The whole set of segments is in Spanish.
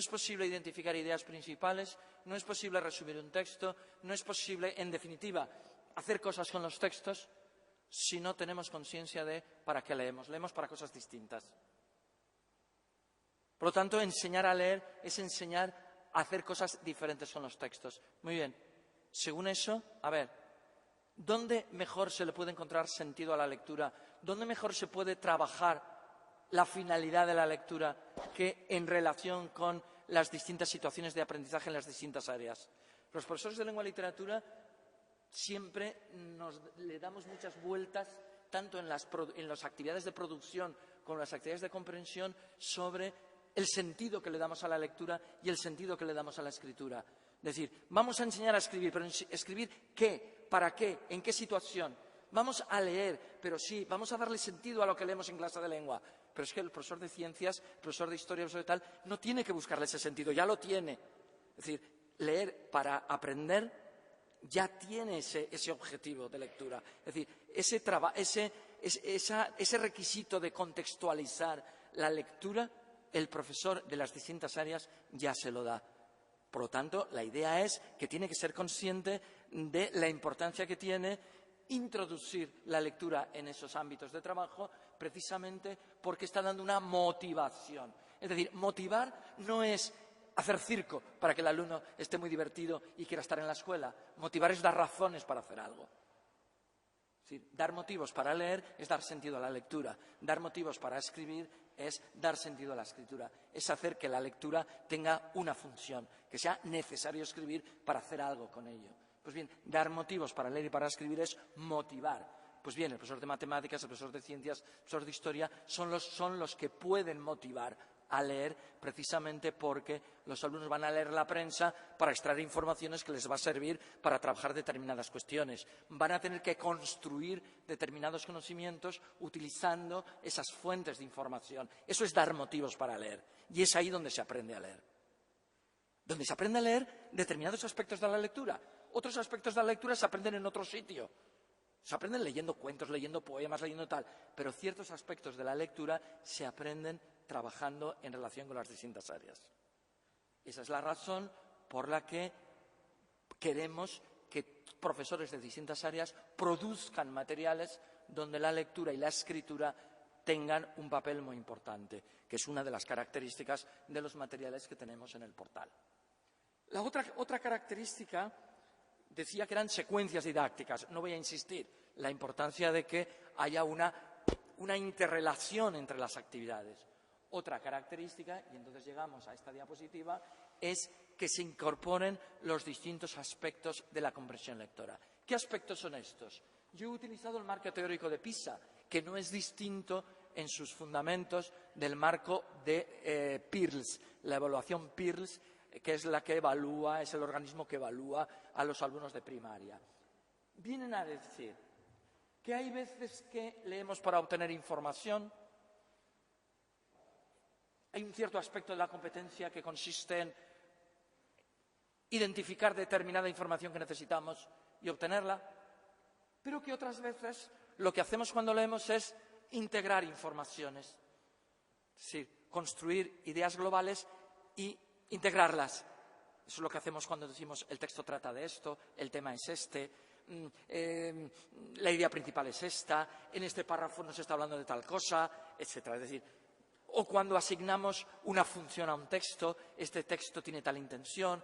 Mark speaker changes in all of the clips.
Speaker 1: es posible identificar ideas principales, no es posible resumir un texto, no es posible, en definitiva, hacer cosas con los textos si no tenemos conciencia de para qué leemos. Leemos para cosas distintas. Por lo tanto, enseñar a leer es enseñar a hacer cosas diferentes con los textos. Muy bien. Según eso, a ver, ¿dónde mejor se le puede encontrar sentido a la lectura? ¿Dónde mejor se puede trabajar la finalidad de la lectura que en relación con las distintas situaciones de aprendizaje en las distintas áreas? Los profesores de lengua y literatura siempre le damos muchas vueltas, tanto en las actividades de producción como en las actividades de comprensión, sobre el sentido que le damos a la lectura y el sentido que le damos a la escritura. Es decir, vamos a enseñar a escribir, pero ¿escribir qué? ¿Para qué? ¿En qué situación? Vamos a leer, pero sí, vamos a darle sentido a lo que leemos en clase de lengua. Pero es que el profesor de ciencias, el profesor de historia, el profesor de tal, no tiene que buscarle ese sentido, ya lo tiene. Es decir, leer para aprender ya tiene ese objetivo de lectura. Es decir, ese requisito de contextualizar la lectura, el profesor de las distintas áreas ya se lo da. Por lo tanto, la idea es que tiene que ser consciente de la importancia que tiene introducir la lectura en esos ámbitos de trabajo, precisamente porque está dando una motivación. Es decir, motivar no es hacer circo para que el alumno esté muy divertido y quiera estar en la escuela. Motivar es dar razones para hacer algo. Es decir, dar motivos para leer es dar sentido a la lectura. Dar motivos para escribir es dar sentido a la escritura. Es hacer que la lectura tenga una función, que sea necesario escribir para hacer algo con ello. Pues bien, dar motivos para leer y para escribir es motivar. Pues bien, el profesor de matemáticas, el profesor de ciencias, el profesor de historia son los que pueden motivar a leer, precisamente porque los alumnos van a leer la prensa para extraer informaciones que les va a servir para trabajar determinadas cuestiones. Van a tener que construir determinados conocimientos utilizando esas fuentes de información. Eso es dar motivos para leer. Y es ahí donde se aprende a leer. Donde se aprende a leer determinados aspectos de la lectura. Otros aspectos de la lectura se aprenden en otro sitio. Se aprenden leyendo cuentos, leyendo poemas, leyendo tal. Pero ciertos aspectos de la lectura se aprenden trabajando en relación con las distintas áreas. Esa es la razón por la que queremos que profesores de distintas áreas produzcan materiales donde la lectura y la escritura tengan un papel muy importante, que es una de las características de los materiales que tenemos en el portal. La otra característica, decía que eran secuencias didácticas. No voy a insistir en la importancia de que haya una interrelación entre las actividades. Otra característica, y entonces llegamos a esta diapositiva, es que se incorporen los distintos aspectos de la comprensión lectora. ¿Qué aspectos son estos? Yo he utilizado el marco teórico de PISA, que no es distinto en sus fundamentos del marco de Pearls, la evaluación Pearls, que es la que evalúa, es el organismo que evalúa a los alumnos de primaria. Vienen a decir que hay veces que leemos para obtener información. Hay un cierto aspecto de la competencia que consiste en identificar determinada información que necesitamos y obtenerla, pero que otras veces lo que hacemos cuando leemos es integrar informaciones, es decir, construir ideas globales y integrarlas. Eso es lo que hacemos cuando decimos el texto trata de esto, el tema es este, la idea principal es esta, en este párrafo nos está hablando de tal cosa, etcétera. Es decir, o cuando asignamos una función a un texto, este texto tiene tal intención,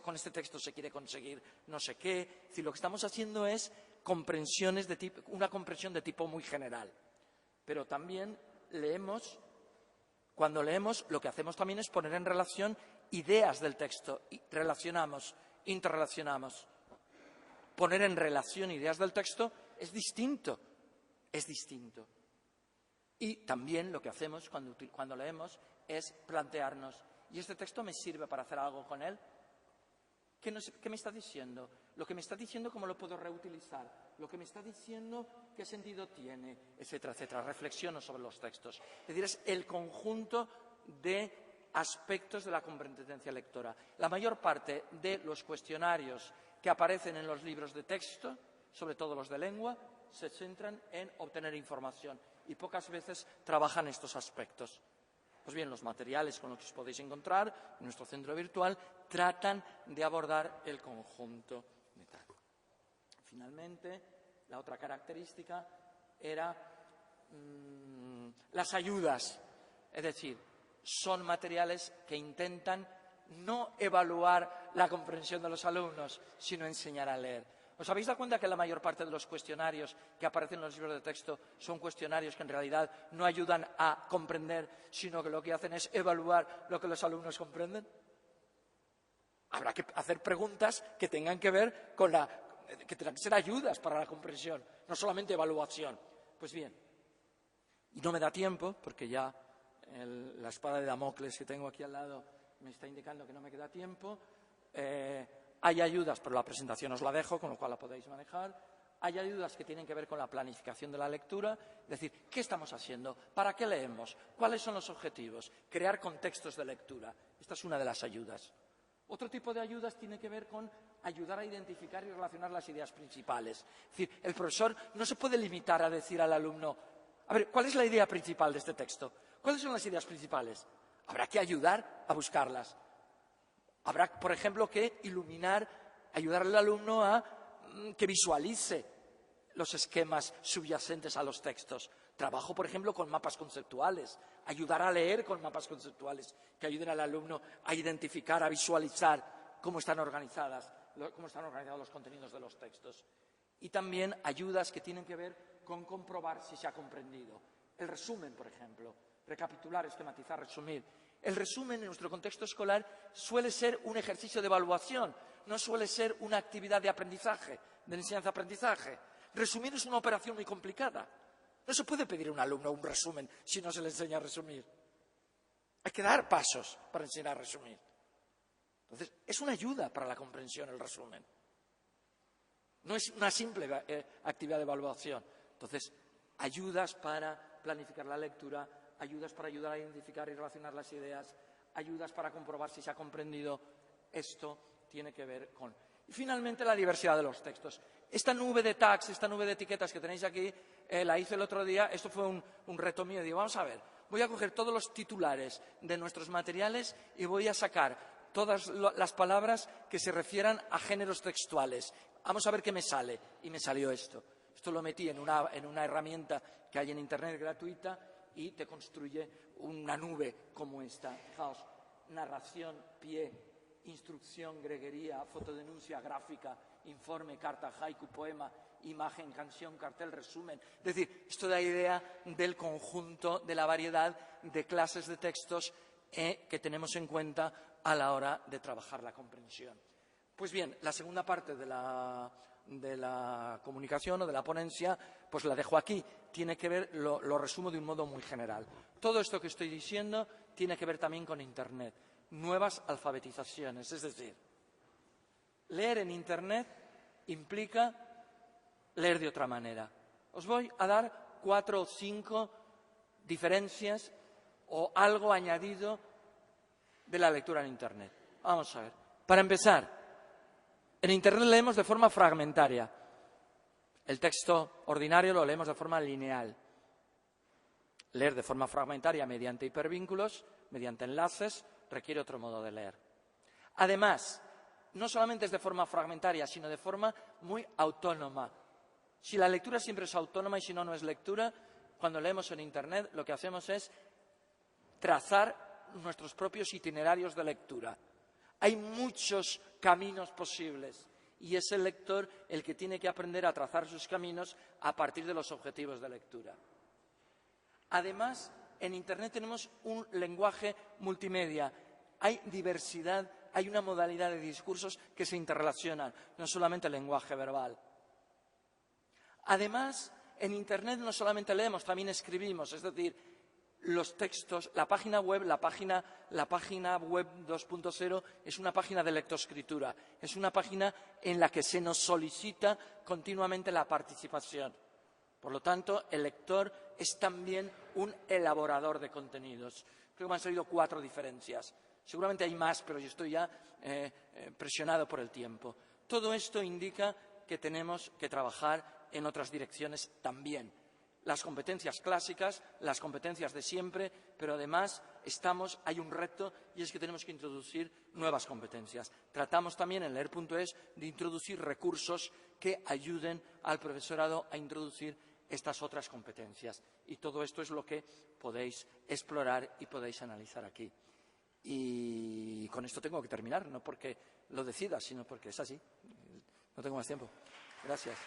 Speaker 1: con este texto se quiere conseguir no sé qué. Es decir, lo que estamos haciendo es una comprensión de tipo muy general. Pero también cuando leemos, lo que hacemos también es poner en relación ideas del texto, y interrelacionamos. Poner en relación ideas del texto es distinto. Y también lo que hacemos cuando leemos es plantearnos, ¿y este texto me sirve para hacer algo con él? ¿Qué me está diciendo? Lo que me está diciendo, ¿cómo lo puedo reutilizar? Lo que me está diciendo, ¿qué sentido tiene? Etcétera, etcétera. Reflexiono sobre los textos. Es decir, es el conjunto de aspectos de la competencia lectora. La mayor parte de los cuestionarios que aparecen en los libros de texto, sobre todo los de lengua, se centran en obtener información y pocas veces trabajan estos aspectos. Pues bien, los materiales con los que os podéis encontrar en nuestro centro virtual tratan de abordar el conjunto de tal. Finalmente, la otra característica era las ayudas, es decir, son materiales que intentan no evaluar la comprensión de los alumnos, sino enseñar a leer. ¿Os habéis dado cuenta que la mayor parte de los cuestionarios que aparecen en los libros de texto son cuestionarios que en realidad no ayudan a comprender, sino que lo que hacen es evaluar lo que los alumnos comprenden? Habrá que hacer preguntas que tengan que ver con que tengan que ser ayudas para la comprensión, no solamente evaluación. Pues bien, y no me da tiempo, porque ya la espada de Damocles que tengo aquí al lado me está indicando que no me queda tiempo. Hay ayudas, pero la presentación os la dejo, con lo cual la podéis manejar. Hay ayudas que tienen que ver con la planificación de la lectura, es decir, ¿qué estamos haciendo? ¿Para qué leemos? ¿Cuáles son los objetivos? Crear contextos de lectura. Esta es una de las ayudas. Otro tipo de ayudas tiene que ver con ayudar a identificar y relacionar las ideas principales. Es decir, el profesor no se puede limitar a decir al alumno, a ver, ¿cuál es la idea principal de este texto? ¿Cuáles son las ideas principales? Habrá que ayudar a buscarlas. Habrá, por ejemplo, que ayudar al alumno a que visualice los esquemas subyacentes a los textos. Trabajo, por ejemplo, con mapas conceptuales. Ayudar a leer con mapas conceptuales que ayuden al alumno a identificar, a visualizar cómo están organizados los contenidos de los textos. Y también ayudas que tienen que ver con comprobar si se ha comprendido. El resumen, por ejemplo. Recapitular, esquematizar, resumir. El resumen en nuestro contexto escolar suele ser un ejercicio de evaluación, no suele ser una actividad de aprendizaje, de enseñanza-aprendizaje. Resumir es una operación muy complicada. No se puede pedir a un alumno un resumen si no se le enseña a resumir. Hay que dar pasos para enseñar a resumir. Entonces, es una ayuda para la comprensión el resumen. No es una simple actividad de evaluación. Entonces, ayudas para planificar la lectura, ayudas para ayudar a identificar y relacionar las ideas, ayudas para comprobar si se ha comprendido. Esto tiene que ver con... Y finalmente, la diversidad de los textos. Esta nube de tags, esta nube de etiquetas que tenéis aquí, la hice el otro día. Esto fue un reto mío. Digo, vamos a ver, voy a coger todos los titulares de nuestros materiales y voy a sacar todas las palabras que se refieran a géneros textuales. Vamos a ver qué me sale. Y me salió esto. Esto lo metí en una herramienta que hay en Internet gratuita y te construye una nube como esta. Fijaos, narración, pie, instrucción, greguería, fotodenuncia, gráfica, informe, carta, haiku, poema, imagen, canción, cartel, resumen. Es decir, esto da idea del conjunto, de la variedad de clases de textos que tenemos en cuenta a la hora de trabajar la comprensión. Pues bien, la segunda parte de la comunicación o de la ponencia, pues la dejo aquí. Tiene que ver, lo resumo de un modo muy general. Todo esto que estoy diciendo tiene que ver también con Internet. Nuevas alfabetizaciones, es decir, leer en Internet implica leer de otra manera. Os voy a dar 4 o 5 diferencias o algo añadido de la lectura en Internet. Vamos a ver. Para empezar, en Internet leemos de forma fragmentaria. El texto ordinario lo leemos de forma lineal. Leer de forma fragmentaria mediante hipervínculos, mediante enlaces, requiere otro modo de leer. Además, no solamente es de forma fragmentaria, sino de forma muy autónoma. Si la lectura siempre es autónoma y si no, no es lectura, cuando leemos en Internet lo que hacemos es trazar nuestros propios itinerarios de lectura. Hay muchos caminos posibles y es el lector el que tiene que aprender a trazar sus caminos a partir de los objetivos de lectura. Además, en Internet tenemos un lenguaje multimedia. Hay diversidad, hay una modalidad de discursos que se interrelacionan, no solamente el lenguaje verbal. Además, en Internet no solamente leemos, también escribimos, es decir, los textos, la página web 2.0 es una página de lectoescritura, es una página en la que se nos solicita continuamente la participación. Por lo tanto, el lector es también un elaborador de contenidos. Creo que me han salido 4 diferencias. Seguramente hay más, pero yo estoy ya presionado por el tiempo. Todo esto indica que tenemos que trabajar en otras direcciones también. las competencias clásicas, las competencias de siempre, pero además hay un reto y es que tenemos que introducir nuevas competencias. Tratamos también en Leer.es de introducir recursos que ayuden al profesorado a introducir estas otras competencias. Y todo esto es lo que podéis explorar y podéis analizar aquí. Y con esto tengo que terminar, no porque lo decida, sino porque es así. No tengo más tiempo. Gracias.